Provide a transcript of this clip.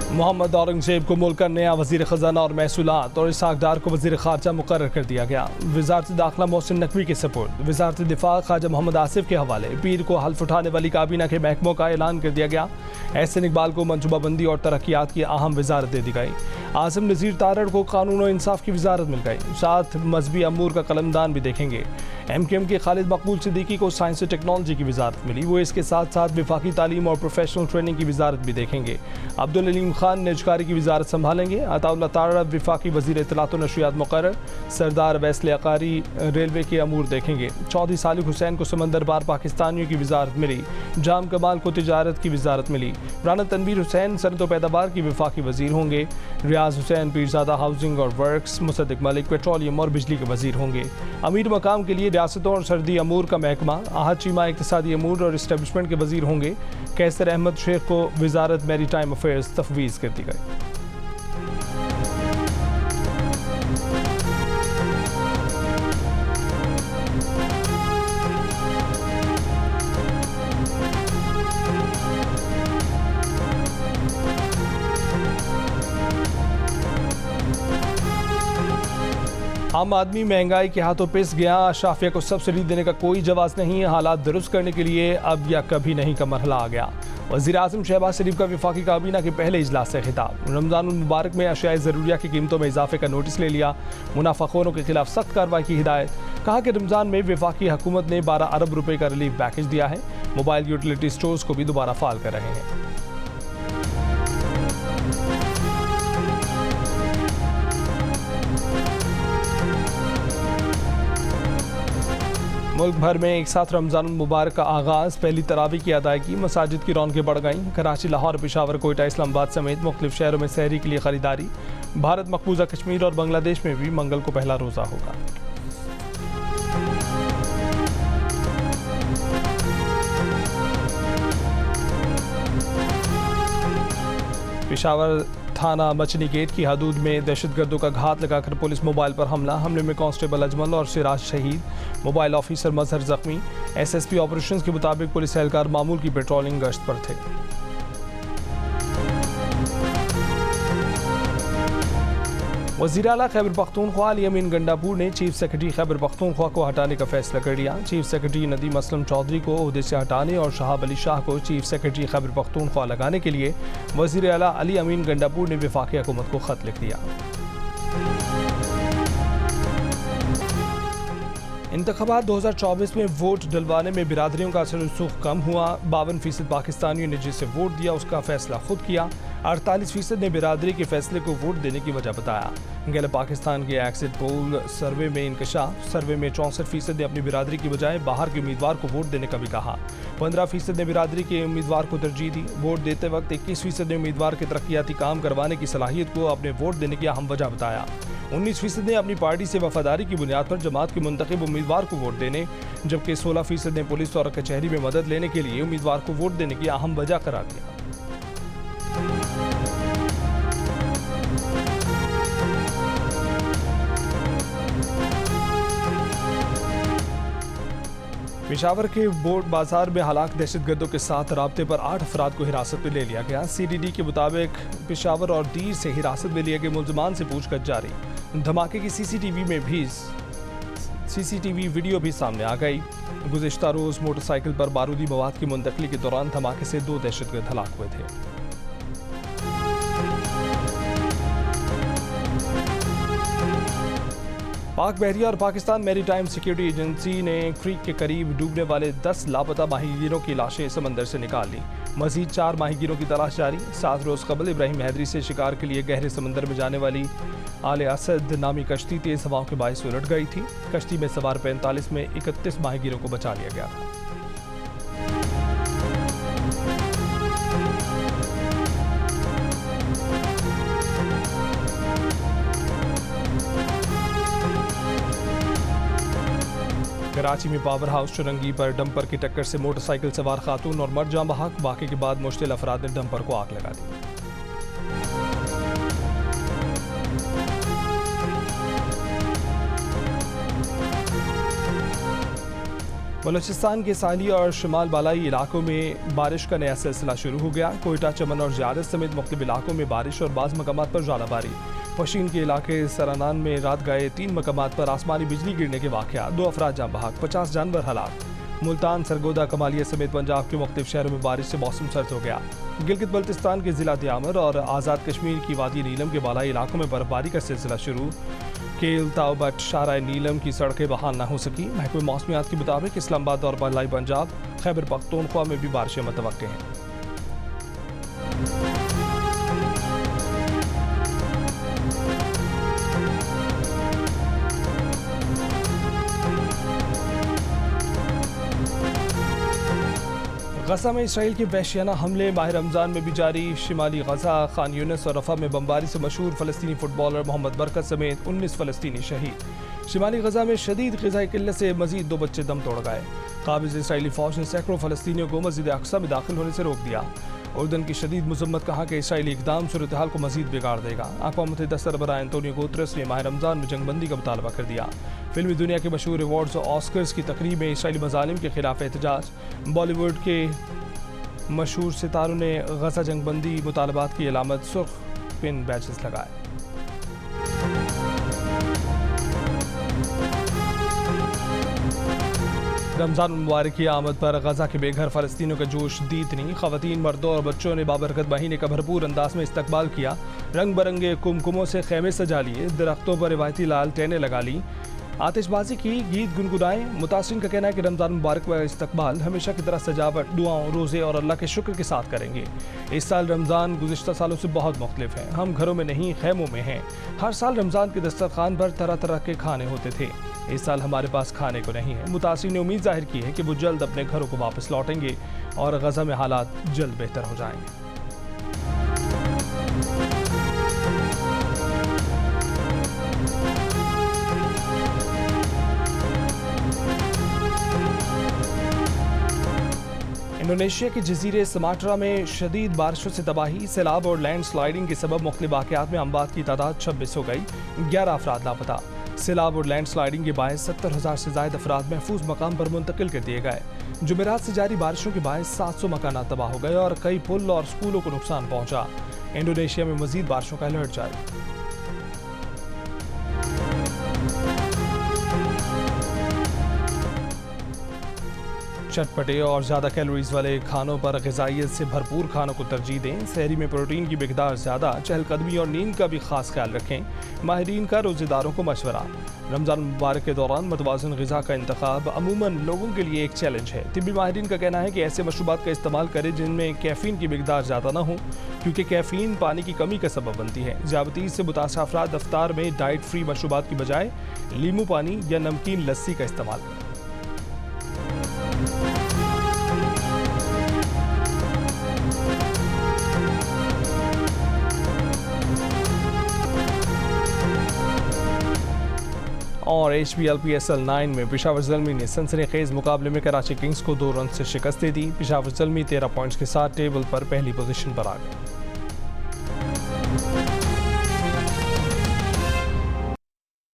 मोहम्मद औरंगजेब को मुल्क का नया वज़ीर ख़जाना और महसूलात और इसहाक डार को वज़ीर ख़ारजा मुकर्रर कर दिया गया। वज़ारत दाखिला मोहसिन नकवी के सपोर्ट। वज़ारत दिफ़ा ख्वाजा मोहम्मद आसिफ के हवाले। पीर को हल्फ उठाने वाली काबीना के महकमों का ऐलान कर दिया गया। एहसन इकबाल को मनसूबाबंदी और तरक्यात की अहम वज़ारत दे दी गई। आसिम नज़ीर तारड़ को कानून और इंसाफ की वज़ारत मिल गई। साथ मजहबी अमूर का कलमदान भी देखेंगे। MKM के खालिद मकबूल सिद्दीकी को साइंस और टेक्नोलॉजी की वज़ारत मिली। वो इसके साथ साथ वफाकी तालीम और प्रोफेशनल ट्रेनिंग की वज़ारत भी देखेंगे। अब्दुल अलीम खान निजकारी की वज़ारत संभालेंगे। अताउल्लाह तारड़ वफाकी वज़ीर इत्तलात और नशरियात मुकर्रर। सरदार वैसल अकारी रेलवे के अमूर देखेंगे। चौधरी सालिक हुसैन को समंदर पार पाकिस्तानियों की वज़ारत मिली। जाम कमाल को तिजारत की वज़ारत मिली। राना तनवीर हुसैन सनत व पैदावार की वफाकी वज़ीर होंगे। रियाज हुसैन पीरज़ादा हाउसिंग और वर्क्स। मुसद्दिक मलिक पेट्रोलियम और बिजली के वज़ीर होंगे। अमीर मकाम के लिए रियासतों और सरदी अमूर का महकमा। आहद चीमा इक़्तिसादी अमूर और इस्टेब्लिशमेंट के वज़ीर होंगे। कैसर अहमद शेख को वज़ारत मैरी टाइम अफेयर्स तफवीज़ कर दी गई। आम आदमी महंगाई के हाथों पिस गया। शाफिया को सब्सिडी देने का कोई जवाब नहीं। हालात दुरुस्त करने के लिए अब या कभी नहीं का मरहला आ गया। वज़ीर आज़म शहबाज शरीफ का वफाकी काबीना के पहले इजलास से खिताब। रमज़ान मुबारक में अशियाए ज़रूरिया की कीमतों में इजाफे का नोटिस ले लिया। मुनाफाखोरों के खिलाफ सख्त कार्रवाई की हिदायत। कहा कि रमज़ान में वफाकी हुकूमत ने 12 अरब रुपए का रिलीफ पैकेज दिया है। मोबाइल यूटिलिटी स्टोर्स को भी दोबारा फाल कर रहे हैं। मुल्क भर में एक साथ रमज़ान मुबारक का आगाज़। पहली तरावी की अदायगी। मसाजिद की रौनकें बढ़ गईं। कराची, लाहौर, पेशावर, कोयटा, इस्लामाबाद समेत मुख्तलिफ शहरों में सहरी के लिए खरीदारी। भारत, मकबूजा कश्मीर और बांग्लादेश में भी मंगल को पहला रोज़ा होगा। पेशावर थाना मचनी गेट की हदूद में दहशतगर्दों का घात लगाकर पुलिस मोबाइल पर हमला। हमले में कांस्टेबल अजमल और सिराज शहीद। मोबाइल ऑफिसर मजहर जख्मी। SSP ऑपरेशंस के मुताबिक पुलिस एहलकार मामूल की पेट्रोलिंग गश्त पर थे। वज़ीर आला खैबर पख्तूनख्वा अली अमीन गंडापुर ने चीफ सेक्रेटरी खैबर पख्तूनख्वा को हटाने का फैसला कर लिया। चीफ सेक्रेटरी नदीम असलम चौधरी को ओहदे से हटाने और शहाब अली शाह को चीफ सेक्रेटरी खैबर पख्तूनख्वा लगाने के लिए वज़ीर आला अली अमीन गंडापुर ने वफाकी हुकूमत को खत लिख दिया। इंतख़ाबात 2024 में वोट डलवाने में बिरादरियों का असर रसूख कम हुआ। 52% पाकिस्तानियों ने जिसे वोट दिया उसका फैसला खुद किया। 48% ने बिरादरी के फैसले को वोट देने की वजह बताया। गैल पाकिस्तान के एग्जिट पोल सर्वे में इंकशाफ। सर्वे में 64% ने अपनी बिरादरी की बजाय बाहर के उम्मीदवार को वोट देने का भी कहा। 15% ने बिरादरी के उम्मीदवार को तरजीह दी। वोट देते वक्त 21% ने उम्मीदवार के तरक्याती काम करवाने की सलाहियत को अपने वोट देने की अहम वजह बताया। 19% ने अपनी पार्टी से वफादारी की बुनियाद पर जमात के मुंतखब उम्मीदवार को वोट देने, जबकि 16% ने पुलिस और कचहरी में मदद लेने के लिए उम्मीदवार को वोट देने की अहम वजह करार दिया। पेशावर के बोर्ड बाजार में हलाक दहशतगर्दों के साथ राब्ते पर 8 अफराद को हिरासत में ले लिया गया। CDD के मुताबिक पेशावर और दीर से हिरासत में लिए गए मुल्ज़मान से पूछताछ जारी। धमाके की CCTV वीडियो भी सामने आ गई। गुज़िश्ता रोज़ मोटरसाइकिल पर बारूदी मवाद की मुंतकली के दौरान धमाके से 2 दहशतगर्द हलाक हुए थे। पाक बहरिया और पाकिस्तान मैरीटाइम सिक्योरिटी एजेंसी ने क्रीक के करीब डूबने वाले 10 लापता माहीगीरों की लाशें समंदर से निकाल ली। मजीद 4 माहीगीरों की तलाश जारी। 7 रोज़ कबल इब्राहिम हैदरी से शिकार के लिए गहरे समंदर में जाने वाली आले असद नामी कश्ती तेज़ हवाओं के बायस उलट गई थी। कश्ती में सवार 45 में 31 माहीगीरों को बचा लिया गया था। कराची में पावर हाउस चुरंगी पर डंपर की टक्कर से मोटरसाइकिल सवार खातून और मर्द जाँ बहक। वाक़े के बाद मुश्तिल अफराद ने डंपर को आग लगा दी। बलूचिस्तान के साहली और शिमाल बालाई इलाकों में बारिश का नया सिलसिला शुरू हो गया। कोयटा, चमन और ज़ियारत समेत मुख्तलिफ इलाकों में बारिश और बाज़ मकामात पर ज़ालाबारी। पशीन के इलाके सरानान में रात गए 3 मकामात पर आसमानी बिजली गिरने के वाक़या, 2 अफराद जान बहक, 50 जानवर हलाक। मुल्तान, सरगोदा, कमालिया समेत पंजाब के मुख्तलिफ शहरों में बारिश से मौसम सर्द हो गया। गिलगित बल्तिस्तान के ज़िला दियामर और आज़ाद कश्मीर की वादी नीलम के बालाई इलाकों में बर्फबारी का सिलसिला शुरू। केल, ताओबट, शाहराह नीलम की सड़कें बहाल न हो सकी। महकमे मौसमियात के मुताबिक इस्लामाबाद और बलाई पंजाब, खैबर पख्तूनख्वा में भी बारिशें मुतवक्के हैं। गजा में इसराइल के वहशियाना हमले माह रमज़ान में भी जारी। शिमाली गजा, खान यूनिस और रफा में बमबारी से मशहूर फ़लस्तीनी फुटबॉलर मोहम्मद बरकत समेत 19 फ़लस्तीनी शहीद। शिमाली गजा में शदीद ग़िज़ाई किल्लत से मज़ीद 2 बच्चे दम तोड़ गए। काबिज़ इसराइली फ़ौज ने सैकड़ों फ़लस्तीनियों को मस्जिद अक़सा में दाखिल होने से रोक दिया। उर्दन की शदीद मज़म्मत, कहा कि इसराइली इक़दाम सूरत हाल को मज़ीद बिगाड़ देगा। अक़वाम मुत्तहिदा सरबराह एंटोनियो गुतरेस ने माह रमज़ान में जंगबंदी का मुतालबा कर दिया। फिल्मी दुनिया के मशहूर अवार्ड्स और ऑस्कर्स की तकरीब में इसराइली मज़ालिम के खिलाफ एहतजाज। बॉलीवुड के मशहूर सितारों ने गजा जंगबंदी मुतालबात की अलामत सुर्ख पिन बैचेस लगाए। रमज़ान मुबारक की आमद पर गजा के बेघर फ़लस्तीनियों का जोश दीदनी। ख़वातीन, मर्दों और बच्चों ने बाबरकत महीने का भरपूर अंदाज में इस्तकबाल किया। रंग बरंगे कुमकुमों से खेमे सजा लिए, दरख्तों पर रिवायती लालटेनें लगा ली, आतिशबाजी की, गीत गुनगुनाए। मुतासिरीन का कहना है कि रमज़ान मुबारक का इस्तकबाल हमेशा की तरह सजावट, दुआओं, रोज़े और अल्लाह के शुक्र के साथ करेंगे। इस साल रमज़ान गुज़िश्ता सालों से बहुत मुख्तलिफ है। हम घरों में नहीं, खैमों में हैं। हर साल रमज़ान के दस्तरखान पर तरह तरह के खाने होते थे। इस साल हमारे पास खाने को नहीं है। मुतासिरीन ने उम्मीद जाहिर की है कि वो जल्द अपने घरों को वापस लौटेंगे और गजा में हालात जल्द बेहतर हो जाएंगे। इंडोनेशिया के जजीरे सुमात्रा में शदीद बारिशों से तबाही, सैलाब और लैंड स्लाइडिंग के सबब मुख्तलिफ वाक़यात में अमवात की तादाद 26 हो गई। 11 अफराद लापता। सैलाब और लैंड स्लाइडिंग के बायस 70,000 से ज़ायद अफराद महफूज मकाम पर मुंतकिल कर दिए गए। जुमेरात से जारी बारिशों के बायस 700 मकानात तबाह हो गए और कई पुल और स्कूलों को नुकसान पहुंचा। इंडोनेशिया में मजीद बारिशों का अलर्ट जारी। चटपटे और ज़्यादा कैलोरीज वाले खानों पर ग़िज़ाइयत से भरपूर खानों को तरजीह दें। सहरी में प्रोटीन की मिक़दार ज़्यादा, चहलकदमी और नींद का भी खास ख्याल रखें। माहिरीन का रोज़ेदारों को मशवरा। रमज़ान मुबारक के दौरान मुतवाज़िन ग़िज़ा का इंतखाब अमूमन लोगों के लिए एक चैलेंज है। तिब्बी माहिरीन का कहना है कि ऐसे मशरूबात का इस्तेमाल करें जिनमें कैफ़ीन की मिक़दार ज़्यादा ना हो, क्योंकि कैफ़ीन पानी की कमी का सबब बनती है। ज़ियाबतीस से मुतासर अफराद इफ्तार में डाइट फ्री मशरूबात की बजाय लीमू पानी या नमकीन लस्सी का इस्तेमाल करें। और HPL PSL 9 में पेशावर ज़ल्मी ने सनसनीखेज़ मुकाबले में कराची किंग्स को 2 रन से शिकस्त दे दी। पेशावर ज़ल्मी 13 पॉइंट्स के साथ टेबल पर पहली पोजीशन पर आ गए।